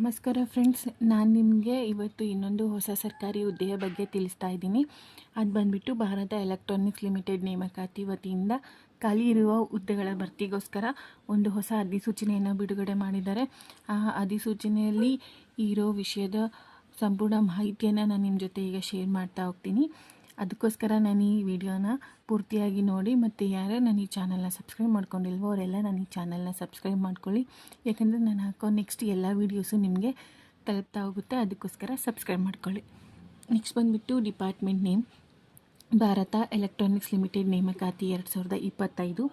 ನಮಸ್ಕಾರ ಫ್ರೆಂಡ್ಸ್, ನಾನು ನಿಮಗೆ ಇವತ್ತು ಇನ್ನೊಂದು ಹೊಸ ಸರ್ಕಾರಿ ಹುದ್ದೆಯ ಬಗ್ಗೆ ತಿಳಿಸ್ತಾ ಇದ್ದೀನಿ. ಅದು ಬಂದುಬಿಟ್ಟು ಭಾರತ ಎಲೆಕ್ಟ್ರಾನಿಕ್ಸ್ ಲಿಮಿಟೆಡ್ ನೇಮಕಾತಿ ವತಿಯಿಂದ ಖಾಲಿ ಇರುವ ಹುದ್ದೆಗಳ ಭರ್ತಿಗೋಸ್ಕರ ಒಂದು ಹೊಸ ಅಧಿಸೂಚನೆಯನ್ನು ಬಿಡುಗಡೆ ಮಾಡಿದ್ದಾರೆ. ಆ ಅಧಿಸೂಚನೆಯಲ್ಲಿ ಇರೋ ವಿಷಯದ ಸಂಪೂರ್ಣ ಮಾಹಿತಿಯನ್ನು ನಾನು ನಿಮ್ಮ ಜೊತೆ ಈಗ ಶೇರ್ ಮಾಡ್ತಾ ಹೋಗ್ತೀನಿ. ಅದಕ್ಕೋಸ್ಕರ ನಾನು ಈ ವಿಡಿಯೋನ ಪೂರ್ತಿಯಾಗಿ ನೋಡಿ, ಮತ್ತು ಯಾರು ನನ್ನ ಈ ಚಾನಲ್ನ ಸಬ್ಸ್ಕ್ರೈಬ್ ಮಾಡ್ಕೊಂಡಿಲ್ವೋ ಅವರೆಲ್ಲ ನನ್ನ ಈ ಚಾನಲ್ನ ಸಬ್ಸ್ಕ್ರೈಬ್ ಮಾಡ್ಕೊಳ್ಳಿ. ಯಾಕಂದರೆ ನಾನು ಹಾಕೋ ನೆಕ್ಸ್ಟ್ ಎಲ್ಲ ವೀಡಿಯೋಸು ನಿಮಗೆ ತಲುಪ್ತಾ ಹೋಗುತ್ತೆ. ಅದಕ್ಕೋಸ್ಕರ ಸಬ್ಸ್ಕ್ರೈಬ್ ಮಾಡ್ಕೊಳ್ಳಿ. ನೆಕ್ಸ್ಟ್ ಬಂದುಬಿಟ್ಟು department name Bharat electronics limited ನೇಮಕಾತಿ 2025.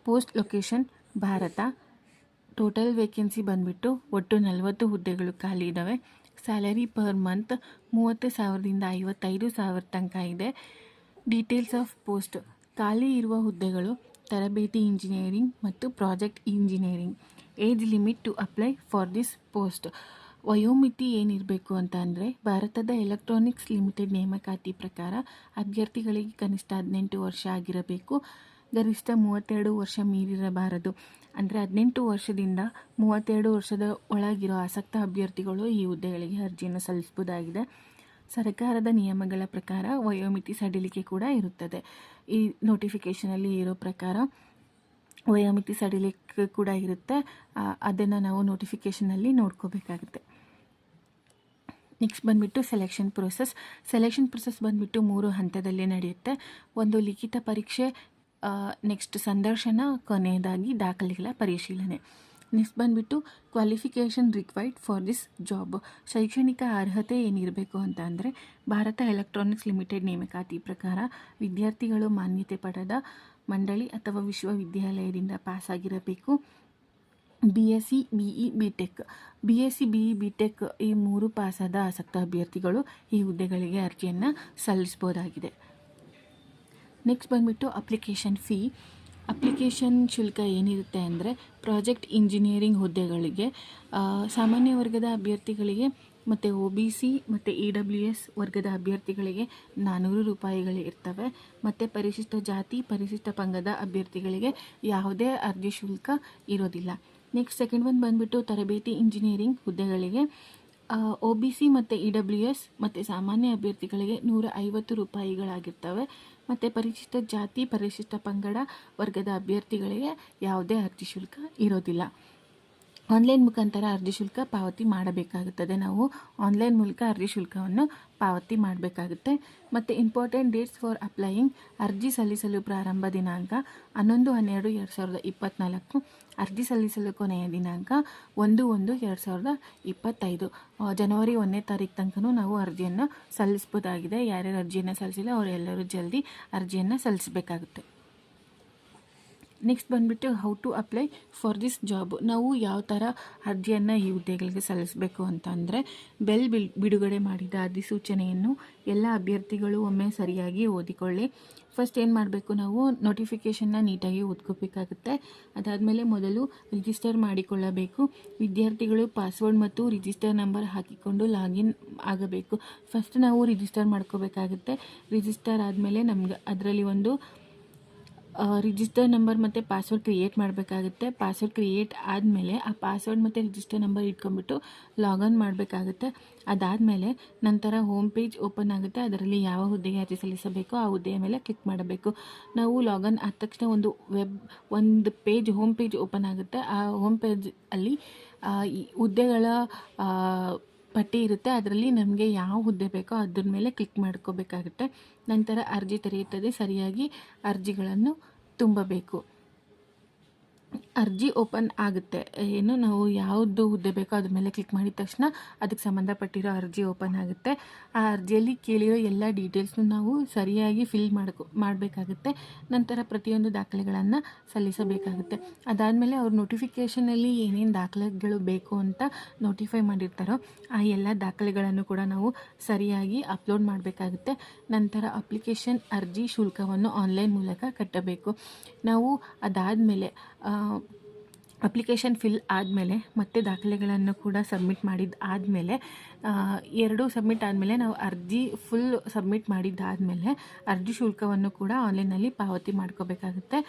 Post location Bharat. Total vacancy ಬಂದುಬಿಟ್ಟು ಒಟ್ಟು 40 ಹುದ್ದೆಗಳು ಖಾಲಿ ಇದ್ದಾವೆ. ಸ್ಯಾಲರಿ ಪರ್ ಮಂತ್ 30,000ದಿಂದ 55,000 ತನಕ ಇದೆ. ಡೀಟೇಲ್ಸ್ ಆಫ್ ಪೋಸ್ಟ್: ಖಾಲಿ ಇರುವ ಹುದ್ದೆಗಳು ತರಬೇತಿ ಇಂಜಿನಿಯರಿಂಗ್ ಮತ್ತು project engineering. Age limit to apply for this post: ವಯೋಮಿತಿ ಏನಿರಬೇಕು ಅಂತ ಅಂದರೆ, ಭಾರತದ ಎಲೆಕ್ಟ್ರಾನಿಕ್ಸ್ ಲಿಮಿಟೆಡ್ ನೇಮಕಾತಿ ಪ್ರಕಾರ ಅಭ್ಯರ್ಥಿಗಳಿಗೆ ಕನಿಷ್ಠ 18 ವರ್ಷ ಆಗಿರಬೇಕು. ಗರಿಷ್ಠ 32 ವರ್ಷ ಮೀರಿರಬಾರದು. ಅಂದರೆ 18 ವರ್ಷದಿಂದ 32 ವರ್ಷದ ಒಳಗಿರೋ ಆಸಕ್ತ ಅಭ್ಯರ್ಥಿಗಳು ಈ ಹುದ್ದೆಗಳಿಗೆ ಅರ್ಜಿಯನ್ನು ಸಲ್ಲಿಸಬಹುದಾಗಿದೆ. ಸರ್ಕಾರದ ನಿಯಮಗಳ ಪ್ರಕಾರ ವಯೋಮಿತಿ ಸಡಿಲಿಕೆ ಕೂಡ ಇರುತ್ತದೆ. ಈ ನೋಟಿಫಿಕೇಷನಲ್ಲಿ ಇರೋ ಪ್ರಕಾರ ವಯೋಮಿತಿ ಸಡಿಲಿಕೆ ಕೂಡ ಇರುತ್ತೆ. ಅದನ್ನು ನಾವು ನೋಟಿಫಿಕೇಷನಲ್ಲಿ ನೋಡ್ಕೋಬೇಕಾಗುತ್ತೆ. ನೆಕ್ಸ್ಟ್ ಬಂದುಬಿಟ್ಟು ಸೆಲೆಕ್ಷನ್ ಪ್ರೊಸೆಸ್ ಬಂದುಬಿಟ್ಟು 3 ಹಂತದಲ್ಲಿ ನಡೆಯುತ್ತೆ. ಒಂದು ಲಿಖಿತ ಪರೀಕ್ಷೆ, ನೆಕ್ಸ್ಟ್ ಸಂದರ್ಶನ, ಕೊನೆಯದಾಗಿ ದಾಖಲೆಗಳ ಪರಿಶೀಲನೆ. ನೆಕ್ಸ್ಟ್ ಬಂದುಬಿಟ್ಟು qualification required for this job: ಶೈಕ್ಷಣಿಕ ಅರ್ಹತೆ ಏನಿರಬೇಕು ಅಂತ ಅಂದರೆ, ಭಾರತ ಎಲೆಕ್ಟ್ರಾನಿಕ್ಸ್ ಲಿಮಿಟೆಡ್ ನೇಮಕಾತಿ ಪ್ರಕಾರ ವಿದ್ಯಾರ್ಥಿಗಳು ಮಾನ್ಯತೆ ಪಡೆದ ಮಂಡಳಿ ಅಥವಾ ವಿಶ್ವವಿದ್ಯಾಲಯದಿಂದ ಪಾಸಾಗಿರಬೇಕು. BSc BE BTech ಈ 3 ಪಾಸಾದ ಆಸಕ್ತ ಅಭ್ಯರ್ಥಿಗಳು ಈ ಹುದ್ದೆಗಳಿಗೆ ಅರ್ಜಿಯನ್ನು ಸಲ್ಲಿಸಬಹುದಾಗಿದೆ. ನೆಕ್ಸ್ಟ್ ಬಂದುಬಿಟ್ಟು ಅಪ್ಲಿಕೇಶನ್ ಶುಲ್ಕ ಏನಿರುತ್ತೆ ಅಂದರೆ, ಪ್ರಾಜೆಕ್ಟ್ ಇಂಜಿನಿಯರಿಂಗ್ ಹುದ್ದೆಗಳಿಗೆ ಸಾಮಾನ್ಯ ವರ್ಗದ ಅಭ್ಯರ್ಥಿಗಳಿಗೆ ಮತ್ತು OBC ಮತ್ತು EWS ವರ್ಗದ ಅಭ್ಯರ್ಥಿಗಳಿಗೆ 400 ರೂಪಾಯಿಗಳು ಇರ್ತವೆ. ಮತ್ತು ಪರಿಶಿಷ್ಟ ಜಾತಿ, ಪರಿಶಿಷ್ಟ ಪಂಗಡ ಅಭ್ಯರ್ಥಿಗಳಿಗೆ ಯಾವುದೇ ಅರ್ಜಿ ಶುಲ್ಕ ಇರೋದಿಲ್ಲ. ನೆಕ್ಸ್ಟ್ ಸೆಕೆಂಡ್ ಒಂದು ಬಂದುಬಿಟ್ಟು ತರಬೇತಿ ಇಂಜಿನಿಯರಿಂಗ್ ಹುದ್ದೆಗಳಿಗೆ OBC ಮತ್ತು EWS ಮತ್ತು ಸಾಮಾನ್ಯ ಅಭ್ಯರ್ಥಿಗಳಿಗೆ 150 ರೂಪಾಯಿಗಳಾಗಿರ್ತವೆ. ಮತ್ತು ಪರಿಶಿಷ್ಟ ಜಾತಿ, ಪರಿಶಿಷ್ಟ ಪಂಗಡ ವರ್ಗದ ಅಭ್ಯರ್ಥಿಗಳಿಗೆ ಯಾವುದೇ ಅರ್ಜಿ ಶುಲ್ಕ ಇರೋದಿಲ್ಲ. ಆನ್ಲೈನ್ ಮುಖಾಂತರ ಅರ್ಜಿ ಶುಲ್ಕ ಪಾವತಿ ಮಾಡಬೇಕಾಗುತ್ತದೆ. ನಾವು ಆನ್ಲೈನ್ ಮೂಲಕ ಅರ್ಜಿ ಶುಲ್ಕವನ್ನು ಪಾವತಿ ಮಾಡಬೇಕಾಗುತ್ತೆ. ಮತ್ತು ಇಂಪಾರ್ಟೆಂಟ್ ಡೇಟ್ಸ್ ಫಾರ್ ಅಪ್ಲೈಯಿಂಗ್: ಅರ್ಜಿ ಸಲ್ಲಿಸಲು ಪ್ರಾರಂಭ ದಿನಾಂಕ 11/12/2024. ಅರ್ಜಿ ಸಲ್ಲಿಸಲು ಕೊನೆಯ ದಿನಾಂಕ 1/1/2025. ಜನವರಿ 1ನೇ ತಾರೀಕು ತನಕ ನಾವು ಅರ್ಜಿಯನ್ನು ಸಲ್ಲಿಸಬಹುದಾಗಿದೆ. ಯಾರ್ಯಾರು ಅರ್ಜಿಯನ್ನು ಸಲ್ಲಿಸಿಲ್ಲ ಅವರೆಲ್ಲರೂ ಜಲ್ದಿ ಅರ್ಜಿಯನ್ನು ಸಲ್ಲಿಸಬೇಕಾಗುತ್ತೆ. ನೆಕ್ಸ್ಟ್ ಬಂದುಬಿಟ್ಟು how to apply for this job: ನಾವು ಯಾವ ಥರ ಅರ್ಜಿಯನ್ನು ಈ ಹುದ್ದೆಗಳಿಗೆ ಸಲ್ಲಿಸಬೇಕು ಅಂತ ಅಂದರೆ, ಬಿಡುಗಡೆ ಮಾಡಿದ ಅಧಿಸೂಚನೆಯನ್ನು ಎಲ್ಲ ಅಭ್ಯರ್ಥಿಗಳು ಒಮ್ಮೆ ಸರಿಯಾಗಿ ಓದಿಕೊಳ್ಳಿ. ಫಸ್ಟ್ ಏನು ಮಾಡಬೇಕು, ನಾವು ನೋಟಿಫಿಕೇಷನ್ನ ನೀಟಾಗಿ ಓದ್ಕೋಬೇಕಾಗುತ್ತೆ. ಅದಾದಮೇಲೆ ಮೊದಲು ರಿಜಿಸ್ಟರ್ ಮಾಡಿಕೊಳ್ಳಬೇಕು. ವಿದ್ಯಾರ್ಥಿಗಳು ಪಾಸ್ವರ್ಡ್ ಮತ್ತು ರಿಜಿಸ್ಟರ್ ನಂಬರ್ ಹಾಕಿಕೊಂಡು ಲಾಗಿನ್ ಆಗಬೇಕು. ಫಸ್ಟ್ ನಾವು ರಿಜಿಸ್ಟರ್ ಮಾಡ್ಕೋಬೇಕಾಗುತ್ತೆ. ರಿಜಿಸ್ಟರ್ ಆದಮೇಲೆ ನಮ್ಗೆ ಅದರಲ್ಲಿ ಒಂದು ರಿಜಿಸ್ಟರ್ ನಂಬರ್ ಮತ್ತು ಪಾಸ್ವರ್ಡ್ ಕ್ರಿಯೇಟ್ ಮಾಡಬೇಕಾಗುತ್ತೆ. ಪಾಸ್ವರ್ಡ್ ಕ್ರಿಯೇಟ್ ಆದಮೇಲೆ ಆ ಪಾಸ್ವರ್ಡ್ ಮತ್ತು ರಿಜಿಸ್ಟರ್ ನಂಬರ್ ಇಟ್ಕೊಂಡ್ಬಿಟ್ಟು ಲಾಗಿನ್ ಮಾಡಬೇಕಾಗುತ್ತೆ. ಅದಾದಮೇಲೆ ನಂತರ ಹೋಮ್ ಪೇಜ್ ಓಪನ್ ಆಗುತ್ತೆ. ಅದರಲ್ಲಿ ಯಾವ ಹುದ್ದೆಗೆ ಅರ್ಜಿ ಸಲ್ಲಿಸಬೇಕೋ ಆ ಹುದ್ದೆಯ ಮೇಲೆ ಕ್ಲಿಕ್ ಮಾಡಬೇಕು. ನಾವು ಲಾಗಿನ್ ಆದ ತಕ್ಷಣ ಒಂದು ಹೋಮ್ ಪೇಜ್ ಓಪನ್ ಆಗುತ್ತೆ. ಆ ಹೋಮ್ ಪೇಜ್ ಅಲ್ಲಿ ಈ ಹುದ್ದೆಗಳ ಪಟ್ಟಿ ಇರುತ್ತೆ. ಅದರಲ್ಲಿ ನಮಗೆ ಯಾವ ಹುದ್ದೆ ಬೇಕೋ ಅದ್ರ ಮೇಲೆ ಕ್ಲಿಕ್ ಮಾಡ್ಕೋಬೇಕಾಗುತ್ತೆ. ನಂತರ ಅರ್ಜಿ ತೆರೆಯುತ್ತದೆ. ಸರಿಯಾಗಿ ಅರ್ಜಿಗಳನ್ನು ತುಂಬಬೇಕು. ಅರ್ಜಿ ಓಪನ್ ಆಗುತ್ತೆ. ನಾವು ಯಾವುದು ಹುದ್ದೆ ಬೇಕೋ ಅದ್ರ ಮೇಲೆ ಕ್ಲಿಕ್ ಮಾಡಿದ ತಕ್ಷಣ ಅದಕ್ಕೆ ಸಂಬಂಧಪಟ್ಟಿರೋ ಅರ್ಜಿ ಓಪನ್ ಆಗುತ್ತೆ. ಆ ಅರ್ಜಿಯಲ್ಲಿ ಕೇಳಿರೋ ಎಲ್ಲ ಡೀಟೇಲ್ಸ್ನು ನಾವು ಸರಿಯಾಗಿ ಫಿಲ್ ಮಾಡಬೇಕಾಗುತ್ತೆ. ನಂತರ ಪ್ರತಿಯೊಂದು ದಾಖಲೆಗಳನ್ನು ಸಲ್ಲಿಸಬೇಕಾಗುತ್ತೆ. ಅದಾದಮೇಲೆ ಅವ್ರ ನೋಟಿಫಿಕೇಷನಲ್ಲಿ ಏನೇನು ದಾಖಲೆಗಳು ಬೇಕು ಅಂತ ನೋಟಿಫೈ ಮಾಡಿರ್ತಾರೋ ಆ ಎಲ್ಲ ದಾಖಲೆಗಳನ್ನು ಕೂಡ ನಾವು ಸರಿಯಾಗಿ ಅಪ್ಲೋಡ್ ಮಾಡಬೇಕಾಗುತ್ತೆ. ನಂತರ ಅಪ್ಲಿಕೇಶನ್ ಅರ್ಜಿ ಶುಲ್ಕವನ್ನು ಆನ್ಲೈನ್ ಮೂಲಕ ಕಟ್ಟಬೇಕು. ನಾವು ಅದಾದಮೇಲೆ ಅಪ್ಲಿಕೇಶನ್ ಫಿಲ್ ಆದಮೇಲೆ ಮತ್ತು ದಾಖಲೆಗಳನ್ನು ಕೂಡ ಸಬ್ಮಿಟ್ ಆದಮೇಲೆ ಎರಡೂ ಸಬ್ಮಿಟ್ ಆದಮೇಲೆ ನಾವು ಅರ್ಜಿ ಫುಲ್ ಸಬ್ಮಿಟ್ ಮಾಡಿದ್ದಾದಮೇಲೆ ಅರ್ಜಿ ಶುಲ್ಕವನ್ನು ಕೂಡ ಆನ್ಲೈನಲ್ಲಿ ಪಾವತಿ ಮಾಡ್ಕೋಬೇಕಾಗುತ್ತೆ.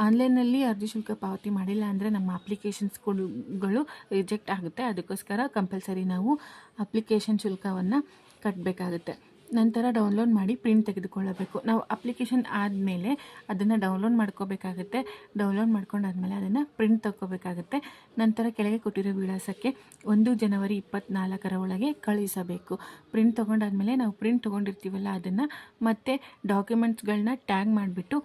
ಆನ್ಲೈನಲ್ಲಿ ಅರ್ಜಿ ಶುಲ್ಕ ಪಾವತಿ ಮಾಡಿಲ್ಲ ಅಂದರೆ ನಮ್ಮ ಅಪ್ಲಿಕೇಶನ್ಸ್ಗಳು ರಿಜೆಕ್ಟ್ ಆಗುತ್ತೆ. ಅದಕ್ಕೋಸ್ಕರ ಕಂಪಲ್ಸರಿ ನಾವು ಅಪ್ಲಿಕೇಶನ್ ಶುಲ್ಕವನ್ನು ಕಟ್ಟಬೇಕಾಗುತ್ತೆ. ನಂತರ ಡೌನ್ಲೋಡ್ ಮಾಡಿ ಪ್ರಿಂಟ್ ತೆಗೆದುಕೊಳ್ಳಬೇಕು. ನಾವು ಅಪ್ಲಿಕೇಶನ್ ಆದಮೇಲೆ ಅದನ್ನು ಡೌನ್ಲೋಡ್ ಮಾಡ್ಕೋಬೇಕಾಗುತ್ತೆ. ಡೌನ್ಲೋಡ್ ಮಾಡ್ಕೊಂಡಾದ್ಮೇಲೆ ಅದನ್ನು ಪ್ರಿಂಟ್ ತಗೋಬೇಕಾಗುತ್ತೆ. ನಂತರ ಕೆಳಗೆ ಕೊಟ್ಟಿರೋ ವಿಳಾಸಕ್ಕೆ 1 ಜನವರಿ 24 ಒಳಗೆ ಕಳುಹಿಸಬೇಕು. ಪ್ರಿಂಟ್ ತೊಗೊಂಡಾದ್ಮೇಲೆ ನಾವು ಪ್ರಿಂಟ್ ತೊಗೊಂಡಿರ್ತೀವಲ್ಲ ಅದನ್ನು ಮತ್ತೆ ಡಾಕ್ಯುಮೆಂಟ್ಸ್ಗಳನ್ನ ಟ್ಯಾಗ್ ಮಾಡಿಬಿಟ್ಟು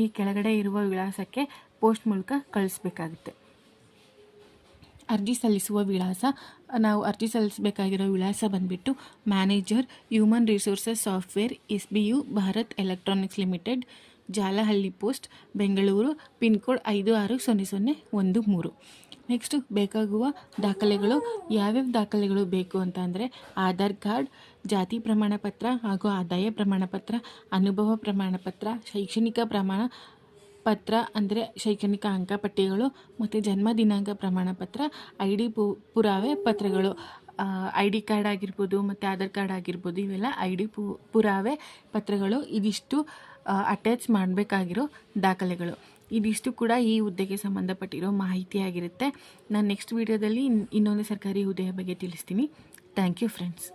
ಈ ಕೆಳಗಡೆ ಇರುವ ವಿಳಾಸಕ್ಕೆ ಪೋಸ್ಟ್ ಮೂಲಕ ಕಳಿಸ್ಬೇಕಾಗುತ್ತೆ. ಅರ್ಜಿ ಸಲ್ಲಿಸುವ ವಿಳಾಸ, ನಾವು ಅರ್ಜಿ ಸಲ್ಲಿಸಬೇಕಾಗಿರೋ ವಿಳಾಸ ಬಂದುಬಿಟ್ಟು manager, human resources software, SBU, Bharat electronics limited, Jalahalli post, Bengaluru, pin code 560013. Next ಬೇಕಾಗುವ ದಾಖಲೆಗಳು, ಯಾವ್ಯಾವ ದಾಖಲೆಗಳು ಬೇಕು ಅಂತ ಅಂದರೆ ಆಧಾರ್ ಕಾರ್ಡ್, ಜಾತಿ ಪ್ರಮಾಣ ಪತ್ರ ಹಾಗೂ ಆದಾಯ ಪ್ರಮಾಣ ಪತ್ರ, ಅನುಭವ ಪ್ರಮಾಣ ಪತ್ರ, ಶೈಕ್ಷಣಿಕ ಪ್ರಮಾಣ ಪತ್ರ ಅಂದರೆ ಶೈಕ್ಷಣಿಕ ಅಂಕಪಟ್ಟಿಗಳು ಮತ್ತು ಜನ್ಮ ದಿನಾಂಕ ಪ್ರಮಾಣ ಪತ್ರ, ID ಪುರಾವೆ ಪತ್ರಗಳು, ID ಕಾರ್ಡ್ ಆಗಿರ್ಬೋದು ಮತ್ತು ಆಧಾರ್ ಕಾರ್ಡ್ ಆಗಿರ್ಬೋದು, ಇವೆಲ್ಲ ID ಪುರಾವೆ ಪತ್ರಗಳು. ಇದಿಷ್ಟು ಅಟ್ಯಾಚ್ ಮಾಡಬೇಕಾಗಿರೋ ದಾಖಲೆಗಳು. ಇದಿಷ್ಟು ಕೂಡ ಈ ಹುದ್ದೆಗೆ ಸಂಬಂಧಪಟ್ಟಿರೋ ಮಾಹಿತಿಯಾಗಿರುತ್ತೆ. ನಾನು ನೆಕ್ಸ್ಟ್ ವೀಡಿಯೋದಲ್ಲಿ ಇನ್ನೊಂದು ಸರ್ಕಾರಿ ಹುದ್ದೆಯ ಬಗ್ಗೆ ತಿಳಿಸ್ತೀನಿ. Thank you friends.